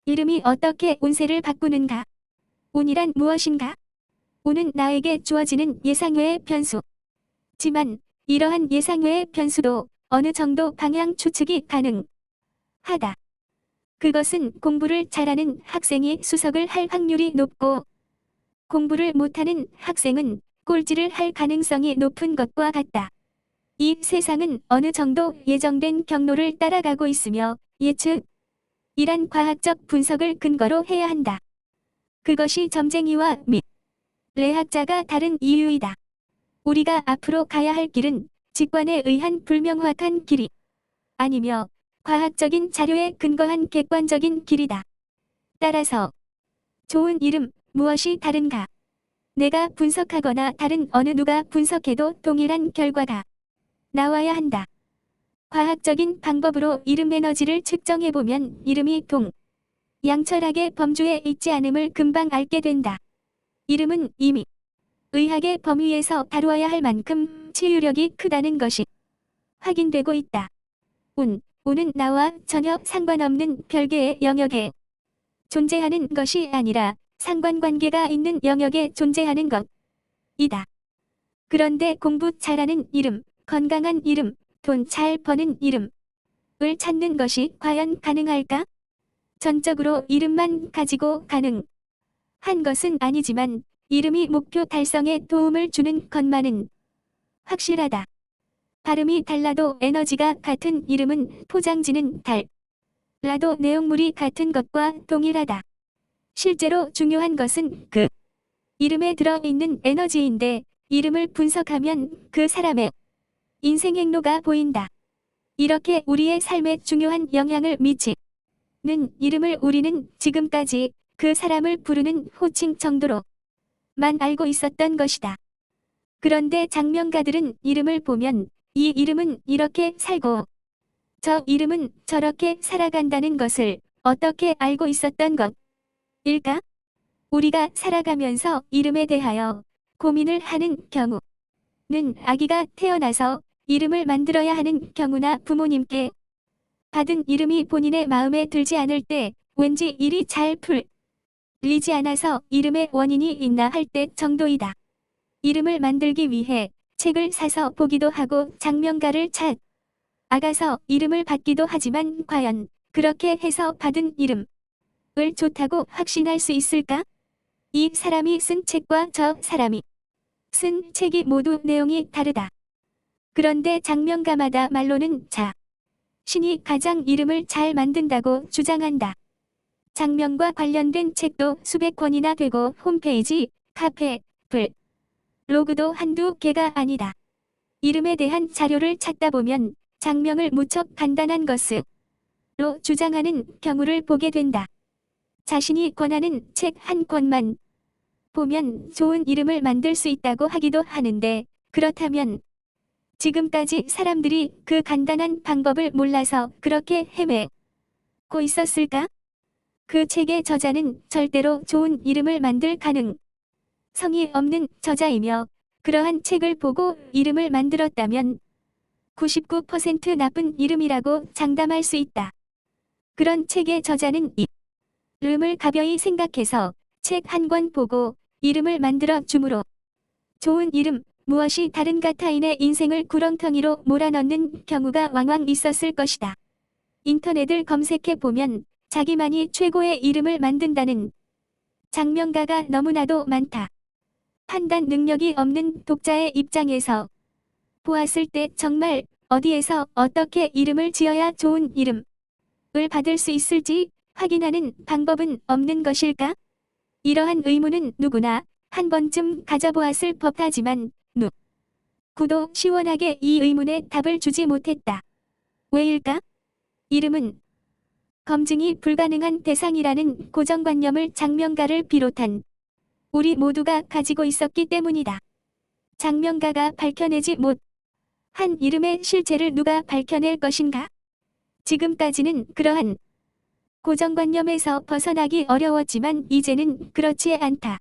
이름이 어떻게 운세를 바꾸는가? 운이란 무엇인가? 운은 나에게 주어지는 예상외의 변수. 지만 이러한 예상외의 변수도 어느 정도 방향 추측이 가능하다. 그것은 공부를 잘하는 학생이 수석을 할 확률이 높고 공부를 못하는 학생은 꼴찌를 할 가능성이 높은 것과 같다. 이 세상은 어느 정도 예정된 경로를 따라가고 있으며 예측이란 과학적 분석을 근거로 해야 한다. 그것이 점쟁이와 미래학자가 다른 이유이다. 우리가 앞으로 가야 할 길은 직관에 의한 불명확한 길이 아니며 과학적인 자료에 근거한 객관적인 길이다. 따라서 좋은 이름 무엇이 다른가? 내가 분석하거나 다른 어느 누가 분석해도 동일한 결과가 나와야 한다. 과학적인 방법으로 이름 에너지를 측정해보면 이름이 양철학의 범주에 있지 않음을 금방 알게 된다. 이름은 이미 의학의 범위에서 다루어야 할 만큼 치유력이 크다는 것이 확인되고 있다. 운은 나와 전혀 상관없는 별개의 영역에 존재하는 것이 아니라 상관관계가 있는 영역에 존재하는 것이다. 그런데 공부 잘하는 이름, 건강한 이름, 돈 잘 버는 이름을 찾는 것이 과연 가능할까? 전적으로 이름만 가지고 가능한 것은 아니지만 이름이 목표 달성에 도움을 주는 것만은 확실하다. 발음이 달라도 에너지가 같은 이름은 포장지는 달라도 내용물이 같은 것과 동일하다. 실제로 중요한 것은 그 이름에 들어있는 에너지인데 이름을 분석하면 그 사람의 인생 행로가 보인다. 이렇게 우리의 삶에 중요한 영향을 미치는 이름을 우리는 지금까지 그 사람을 부르는 호칭 정도로만 알고 있었던 것이다. 그런데 장명가들은 이름을 보면 이 이름은 이렇게 살고 저 이름은 저렇게 살아간다는 것을 어떻게 알고 있었던 것일까? 우리가 살아가면서 이름에 대하여 고민을 하는 경우는 아기가 태어나서 이름을 만들어야 하는 경우나 부모님께 받은 이름이 본인의 마음에 들지 않을 때 왠지 일이 잘 풀리지 않아서 이름의 원인이 있나 할 때 정도이다. 이름을 만들기 위해 책을 사서 보기도 하고 장명가를 찾아가서 이름을 받기도 하지만 과연 그렇게 해서 받은 이름을 좋다고 확신할 수 있을까? 이 사람이 쓴 책과 저 사람이 쓴 책이 모두 내용이 다르다. 그런데 장명가마다 말로는 자신이 가장 이름을 잘 만든다고 주장한다. 장명과 관련된 책도 수백 권이나 되고 홈페이지, 카페, 블로그도 한두 개가 아니다. 이름에 대한 자료를 찾다 보면 장명을 무척 간단한 것으로 주장하는 경우를 보게 된다. 자신이 권하는 책 한 권만 보면 좋은 이름을 만들 수 있다고 하기도 하는데 그렇다면 지금까지 사람들이 그 간단한 방법을 몰라서 그렇게 헤매고 있었을까? 그 책의 저자는 절대로 좋은 이름을 만들 가능성이 없는 저자이며 그러한 책을 보고 이름을 만들었다면 99% 나쁜 이름이라고 장담할 수 있다. 그런 책의 저자는 이 이름을 가벼이 생각해서 책 한 권 보고 이름을 만들어 주므로 좋은 이름 무엇이 다른가 타인의 인생을 구렁텅이로 몰아넣는 경우가 왕왕 있었을 것이다. 인터넷을 검색해 보면 자기만이 최고의 이름을 만든다는 장명가가 너무나도 많다. 판단 능력이 없는 독자의 입장에서 보았을 때 정말 어디에서 어떻게 이름을 지어야 좋은 이름을 받을 수 있을지 확인하는 방법은 없는 것일까? 이러한 의문은 누구나 한 번쯤 가져보았을 법하지만 누구도 시원하게 이 의문에 답을 주지 못했다. 왜일까? 이름은 검증이 불가능한 대상이라는 고정관념을 장명가를 비롯한 우리 모두가 가지고 있었기 때문이다. 장명가가 밝혀내지 못한 이름의 실체를 누가 밝혀낼 것인가? 지금까지는 그러한 고정관념에서 벗어나기 어려웠지만 이제는 그렇지 않다.